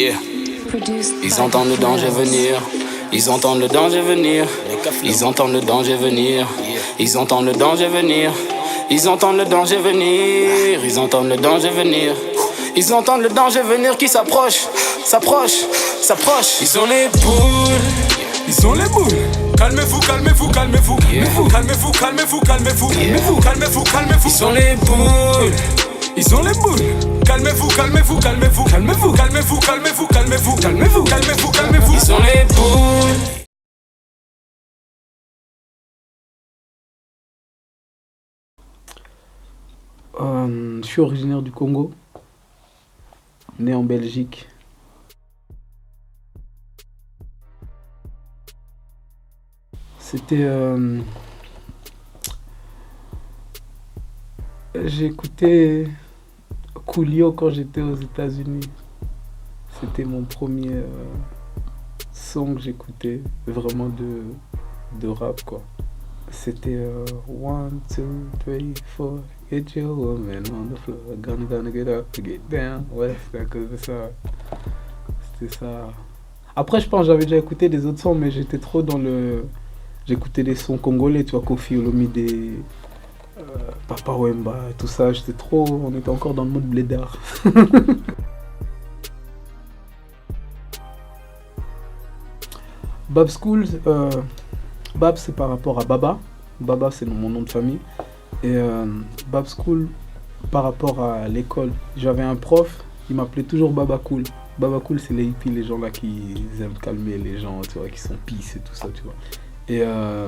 Yeah. Ils entendent le danger venir. Ils entendent le danger venir. Ils entendent le danger venir. Ils entendent le danger venir. Ils entendent le danger venir. Ils entendent le danger venir. Ils entendent le danger venir qui s'approche, s'approche, s'approche. Ils sont les boules. Ils sont les boules. Calmez-vous, calmez-vous, calmez-vous. Calmez-vous, calmez-vous, calmez-vous. Calmez-vous, calmez-vous. Ils sont les boules. Ils sont les boules. Calmez-vous, calmez-vous, calmez-vous. Calmez-vous, calmez-vous, calmez-vous, calmez-vous. Calmez-vous, calmez-vous, calmez-vous. Ils sont les boules. Je suis originaire du Congo, né en Belgique. C'était... J'ai écouté Coolio quand j'étais aux États-Unis. C'était mon premier son que j'écoutais, vraiment de rap, quoi. C'était 1, 2, 3, 4, get your woman on the floor, gonna get up, get down. Ouais, c'était à cause de ça. C'était ça. Après, je pense que j'avais déjà écouté des autres sons, mais j'étais trop dans le... J'écoutais des sons congolais, tu vois, Koffi Olomide, Papa Wemba, tout ça. J'étais trop... On était encore dans le mode blédard. Bab School, Bab c'est par rapport à Baba. Baba c'est mon nom de famille. Et Bab School par rapport à l'école. J'avais un prof, il m'appelait toujours Baba Cool. Baba Cool c'est les hippies, les gens là qui aiment calmer les gens, tu vois, qui sont peace et tout ça, tu vois. Et à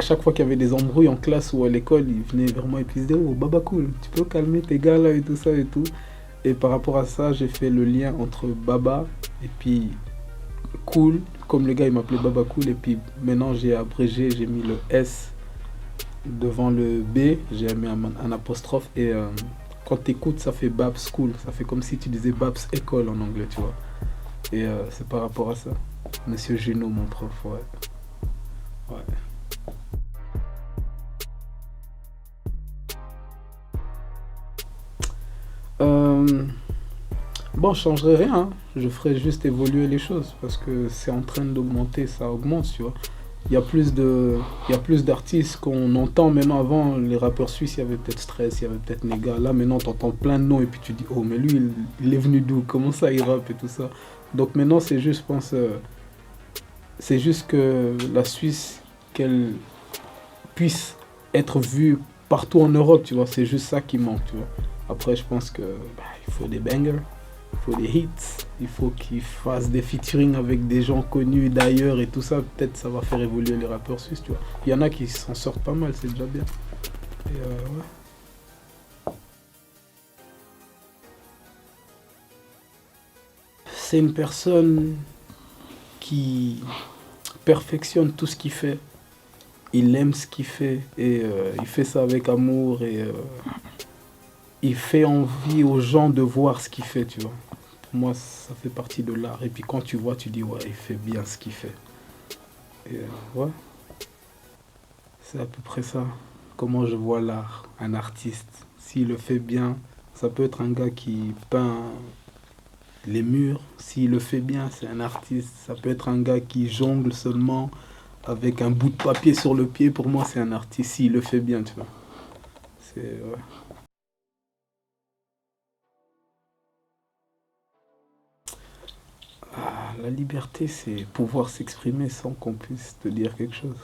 chaque fois qu'il y avait des embrouilles en classe ou à l'école, il venait vers moi et puis il se disait « Oh Baba Cool, tu peux calmer tes gars là et tout ça et tout ». Et par rapport à ça, j'ai fait le lien entre Baba et puis Cool, comme le gars il m'appelait Baba Cool, et puis maintenant j'ai abrégé, j'ai mis le S devant le B, j'ai mis un apostrophe, et quand t'écoutes ça fait Babs School, ça fait comme si tu disais Babs École en anglais, tu vois. Et c'est par rapport à ça. Monsieur Junot, mon prof, ouais. Ouais. Bon, je changerai rien, hein. Je ferai juste évoluer les choses parce que c'est en train d'augmenter, ça augmente, tu vois. Il y a plus d'artistes qu'on entend maintenant. Avant, les rappeurs suisses, il y avait peut-être Stress, il y avait peut-être Nega. Là, maintenant, tu entends plein de noms et puis tu dis, oh, mais lui, il est venu d'où? Comment ça, il rappe et tout ça? Donc maintenant, c'est juste, je pense, c'est juste que la Suisse, qu'elle puisse être vue partout en Europe, tu vois. C'est juste ça qui manque, tu vois. Après, je pense que il faut des bangers. Il faut des hits, il faut qu'ils fassent des featuring avec des gens connus d'ailleurs et tout ça. Peut-être ça va faire évoluer les rappeurs suisses, tu vois. Il y en a qui s'en sortent pas mal, c'est déjà bien. Et ouais. C'est une personne qui perfectionne tout ce qu'il fait. Il aime ce qu'il fait et il fait ça avec amour et... il fait envie aux gens de voir ce qu'il fait, tu vois. Pour moi, ça fait partie de l'art. Et puis quand tu vois, tu dis, ouais, il fait bien ce qu'il fait. Et ouais. C'est à peu près ça. Comment je vois l'art, un artiste. S'il le fait bien, ça peut être un gars qui peint les murs. S'il le fait bien, c'est un artiste. Ça peut être un gars qui jongle seulement avec un bout de papier sur le pied. Pour moi, c'est un artiste. S'il le fait bien, tu vois. C'est... ouais. La liberté, c'est pouvoir s'exprimer sans qu'on puisse te dire quelque chose.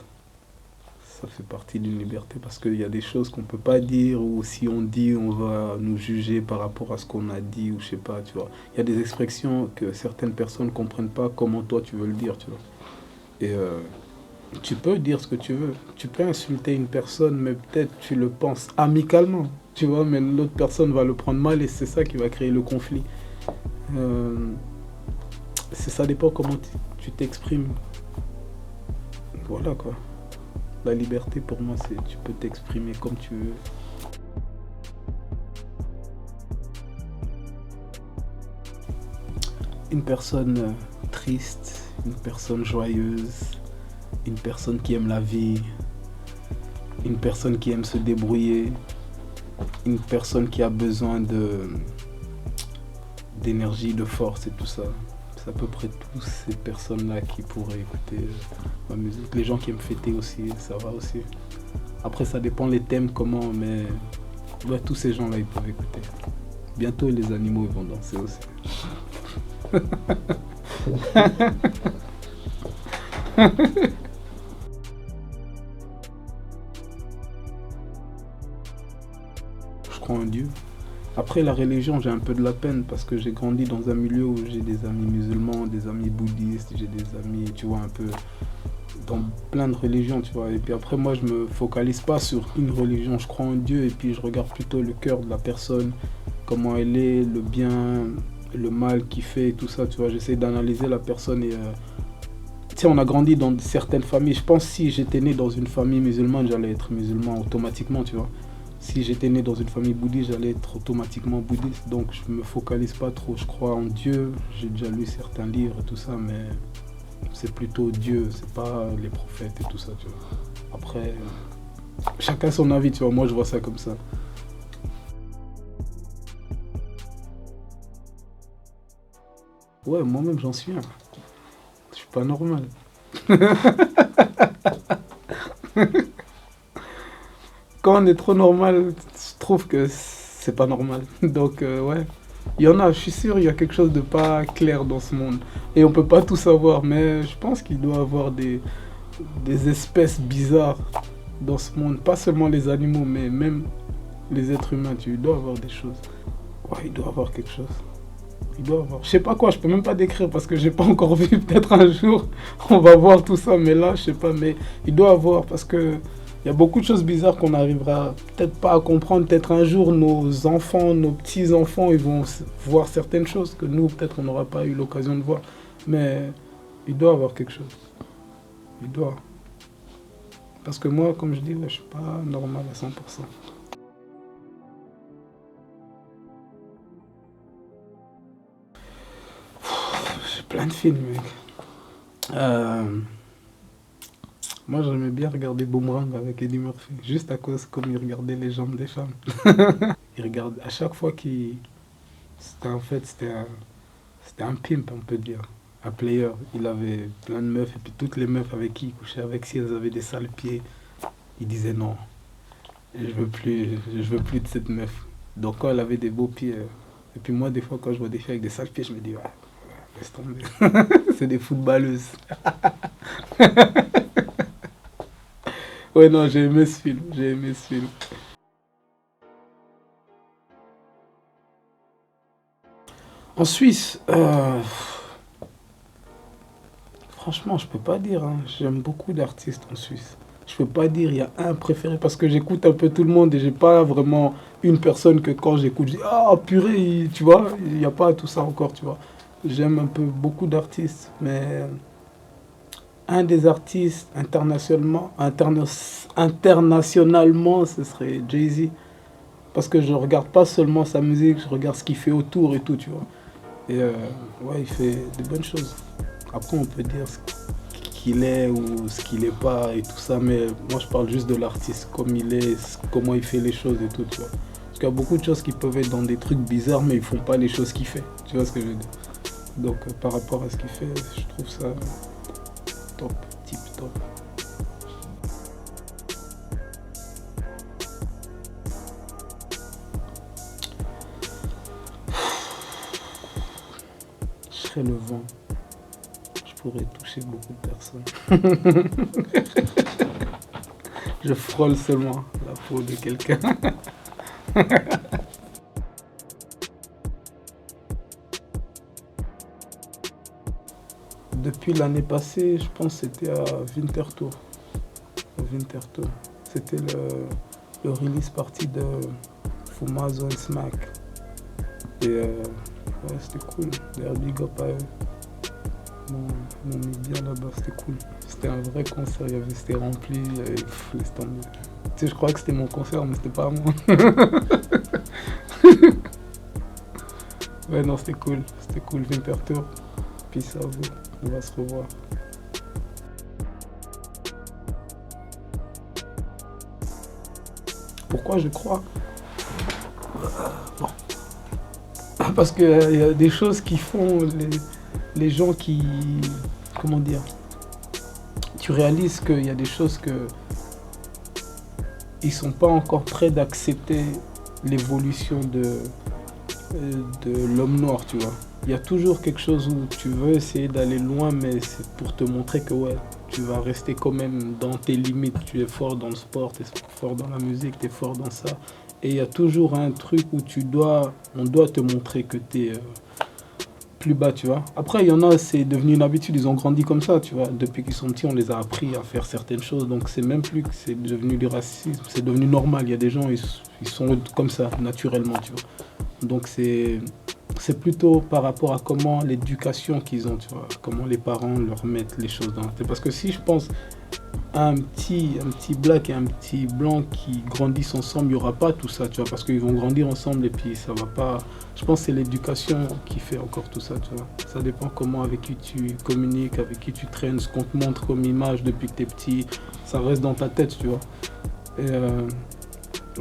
Ça fait partie d'une liberté parce qu'il y a des choses qu'on ne peut pas dire ou si on dit, on va nous juger par rapport à ce qu'on a dit ou je sais pas, tu vois. Il y a des expressions que certaines personnes ne comprennent pas comment toi tu veux le dire, tu vois. Et tu peux dire ce que tu veux. Tu peux insulter une personne, mais peut-être tu le penses amicalement, tu vois, mais l'autre personne va le prendre mal et c'est ça qui va créer le conflit. Ça dépend comment tu t'exprimes. Voilà quoi. La liberté pour moi c'est tu peux t'exprimer comme tu veux. Une personne triste, une personne joyeuse, une personne qui aime la vie, une personne qui aime se débrouiller, une personne qui a besoin d'énergie, de force et tout ça. C'est à peu près tous ces personnes-là qui pourraient écouter ma musique. Les gens qui aiment fêter aussi, ça va aussi. Après, ça dépend les thèmes, comment, mais ouais, tous ces gens-là, ils peuvent écouter. Bientôt, les animaux, ils vont danser aussi. Je crois en Dieu. Après, la religion, j'ai un peu de la peine parce que j'ai grandi dans un milieu où j'ai des amis musulmans, des amis bouddhistes, j'ai des amis, tu vois, un peu dans plein de religions, tu vois. Et puis après, moi, je me focalise pas sur une religion. Je crois en Dieu et puis je regarde plutôt le cœur de la personne, comment elle est, le bien, le mal qu'il fait, tout ça, tu vois. J'essaie d'analyser la personne et... tu sais, on a grandi dans certaines familles. Je pense que si j'étais né dans une famille musulmane, j'allais être musulman automatiquement, tu vois. Si j'étais né dans une famille bouddhiste, j'allais être automatiquement bouddhiste. Donc je me focalise pas trop. Je crois en Dieu. J'ai déjà lu certains livres et tout ça, mais c'est plutôt Dieu. C'est pas les prophètes et tout ça, tu vois. Après, chacun son avis, tu vois. Moi, je vois ça comme ça. Ouais, moi-même, j'en suis un. Je suis pas normal. Quand on est trop normal, je trouve que c'est pas normal. Donc, ouais. Il y en a, je suis sûr, il y a quelque chose de pas clair dans ce monde. Et on peut pas tout savoir, mais je pense qu'il doit y avoir des espèces bizarres dans ce monde. Pas seulement les animaux, mais même les êtres humains. Tu dois avoir des choses. Ouais, il doit y avoir quelque chose. Il doit y avoir. Je sais pas quoi, je peux même pas décrire parce que j'ai pas encore vu. Peut-être un jour, on va voir tout ça, mais là, je sais pas. Mais il doit y avoir parce que il y a beaucoup de choses bizarres qu'on n'arrivera peut-être pas à comprendre. Peut-être un jour, nos enfants, nos petits-enfants, ils vont voir certaines choses que nous, peut-être, on n'aura pas eu l'occasion de voir. Mais il doit y avoir quelque chose. Il doit. Parce que moi, comme je dis, je suis pas normal à 100%. J'ai plein de films, mec. Moi, j'aimais bien regarder Boomerang avec Eddie Murphy, juste à cause comme il regardait les jambes des femmes. Il regarde à chaque fois qu'il... C'était un pimp, on peut dire. Un player. Il avait plein de meufs, et puis toutes les meufs avec qui il couchait avec, si elles avaient des sales pieds, il disait non, je veux plus de cette meuf. Donc quand elle avait des beaux pieds, et puis moi, des fois, quand je vois des filles avec des sales pieds, je me dis, ouais, laisse tomber. C'est des footballeuses. Ouais, non, j'ai aimé ce film. J'ai aimé ce film. En Suisse, franchement, je peux pas dire. Hein. J'aime beaucoup d'artistes en Suisse. Je peux pas dire il y a un préféré parce que j'écoute un peu tout le monde et j'ai pas vraiment une personne que quand j'écoute, je dis ah purée, tu vois, il n'y a pas tout ça encore, tu vois. J'aime un peu beaucoup d'artistes, mais un des artistes internationalement, ce serait Jay-Z. Parce que je regarde pas seulement sa musique, je regarde ce qu'il fait autour et tout, tu vois. Et ouais, il fait des bonnes choses. Après, on peut dire ce qu'il est ou ce qu'il est pas et tout ça, mais moi je parle juste de l'artiste, comme il est, comment il fait les choses et tout, tu vois. Parce qu'il y a beaucoup de choses qui peuvent être dans des trucs bizarres, mais ils font pas les choses qu'il fait. Tu vois ce que je veux dire? Donc par rapport à ce qu'il fait, je trouve ça top, tip top. Je serais le vent. Je pourrais toucher beaucoup de personnes. Je frôle seulement la peau de quelqu'un. Depuis l'année passée, je pense que c'était à Winterthur. Winterthur. C'était le release party de Fumazo et Smack. Et ouais, c'était cool. D'ailleurs, big up à eux. Ils m'ont mis bien là-bas, c'était cool. C'était un vrai concert, c'était rempli, laisse tomber. Tu sais, je crois que c'était mon concert, mais c'était pas à moi. Ouais, non, c'était cool, Winterthur. Peace à vous, on va se revoir. Pourquoi je crois? Bon. Parce qu'il y a des choses qui font les gens qui... Comment dire? Tu réalises qu'il y a des choses que ils sont pas encore prêts d'accepter l'évolution de l'homme noir, tu vois. Il y a toujours quelque chose où tu veux essayer d'aller loin, mais c'est pour te montrer que ouais, tu vas rester quand même dans tes limites. Tu es fort dans le sport, tu es fort dans la musique, tu es fort dans ça. Et il y a toujours un truc où on doit te montrer que tu es plus bas, tu vois. Après, il y en a, c'est devenu une habitude, ils ont grandi comme ça, tu vois. Depuis qu'ils sont petits, on les a appris à faire certaines choses, donc c'est même plus que c'est devenu du racisme, c'est devenu normal. Il y a des gens, ils sont comme ça, naturellement, tu vois. Donc c'est plutôt par rapport à comment l'éducation qu'ils ont, tu vois, comment les parents leur mettent les choses dans la tête. Parce que si je pense à un petit black et un petit blanc qui grandissent ensemble, il n'y aura pas tout ça, tu vois, parce qu'ils vont grandir ensemble et puis ça va pas... Je pense que c'est l'éducation qui fait encore tout ça, tu vois. Ça dépend comment, avec qui tu communiques, avec qui tu traînes, ce qu'on te montre comme image depuis que tu es petit, ça reste dans ta tête, tu vois. Et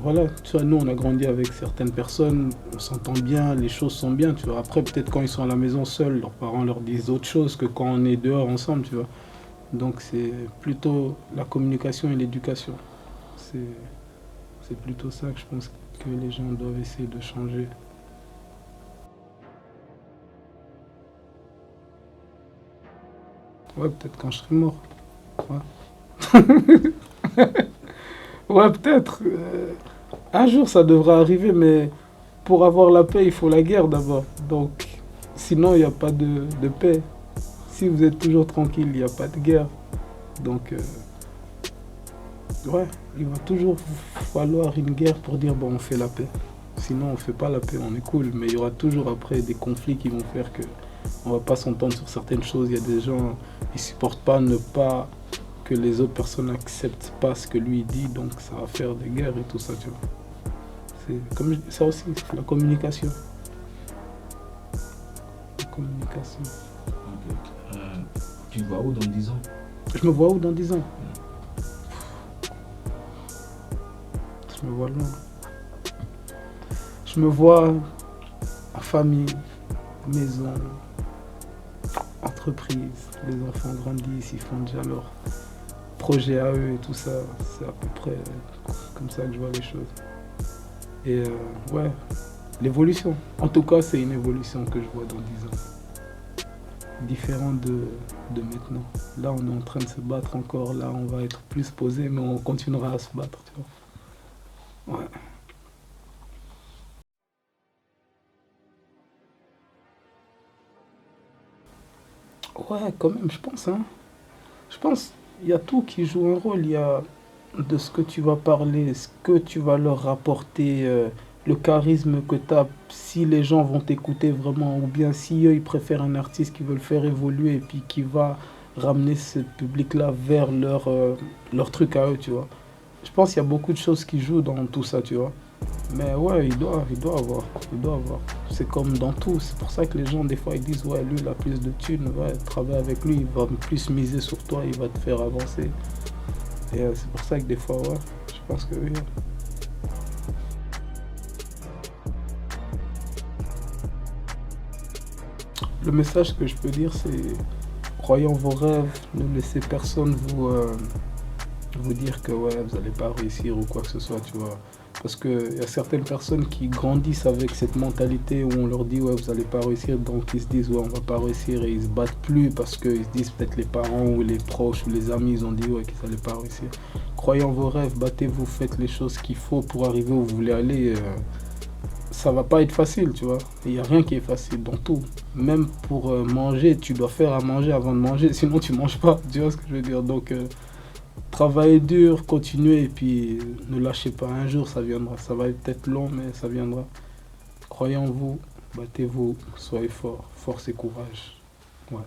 voilà, tu vois, nous on a grandi avec certaines personnes, on s'entend bien, les choses sont bien, tu vois. Après, peut-être quand ils sont à la maison seuls, leurs parents leur disent autre chose que quand on est dehors ensemble, tu vois. Donc c'est plutôt la communication et l'éducation. C'est plutôt ça que je pense que les gens doivent essayer de changer. Ouais, peut-être quand je serai mort. Ouais, ouais peut-être. Un jour ça devra arriver, mais pour avoir la paix, il faut la guerre d'abord. Donc, sinon, il n'y a pas de paix. Si vous êtes toujours tranquille, il n'y a pas de guerre. Donc, ouais, il va toujours falloir une guerre pour dire, bon, on fait la paix. Sinon, on ne fait pas la paix, on est cool. Mais il y aura toujours après des conflits qui vont faire que on va pas s'entendre sur certaines choses. Il y a des gens, ils supportent pas ne pas que les autres personnes n'acceptent pas ce que lui dit. Donc, ça va faire des guerres et tout ça, tu vois. C'est comme ça aussi, c'est la communication. La communication. Ok. Tu te vois où dans 10 ans? Je me vois où dans 10 ans? Je me vois loin. Je me vois en famille, maison, entreprise. Les enfants grandissent, ils font déjà leur projet à eux et tout ça. C'est à peu près comme ça que je vois les choses. Et ouais, l'évolution. En tout cas, c'est une évolution que je vois dans 10 ans. Différent de maintenant. Là, on est en train de se battre encore. Là, on va être plus posé, mais on continuera à se battre, tu vois. Ouais. Ouais, quand même, je pense, hein. Je pense il y a tout qui joue un rôle. Il y a de ce que tu vas parler, ce que tu vas leur rapporter, le charisme que tu as, si les gens vont t'écouter vraiment, ou bien si eux, ils préfèrent un artiste qui veut le faire évoluer et puis qui va ramener ce public-là vers leur truc à eux, tu vois. Je pense qu'il y a beaucoup de choses qui jouent dans tout ça, tu vois. Mais ouais, il doit avoir, il doit avoir. C'est comme dans tout, c'est pour ça que les gens, des fois, ils disent, ouais, lui, il a plus de thunes, ouais, travaille avec lui, il va plus miser sur toi, il va te faire avancer. Et c'est pour ça que des fois, ouais, je pense que oui. Le message que je peux dire, c'est croyez en vos rêves, ne laissez personne vous dire que ouais, vous n'allez pas réussir ou quoi que ce soit, tu vois. Parce qu'il y a certaines personnes qui grandissent avec cette mentalité où on leur dit ouais, vous n'allez pas réussir, donc ils se disent ouais, on va pas réussir et ils se battent plus parce qu'ils se disent peut-être les parents ou les proches ou les amis, ils ont dit ouais, qu'ils n'allaient pas réussir. Croyez en vos rêves, battez-vous, faites les choses qu'il faut pour arriver où vous voulez aller. Ça va pas être facile, tu vois. Il n'y a rien qui est facile dans tout. Même pour manger, tu dois faire à manger avant de manger, sinon tu manges pas, tu vois ce que je veux dire. Donc, travaillez dur, continuez et puis ne lâchez pas. Un jour, ça viendra. Ça va être peut-être long, mais ça viendra. Croyez en vous, battez-vous, soyez forts, force et courage. Ouais.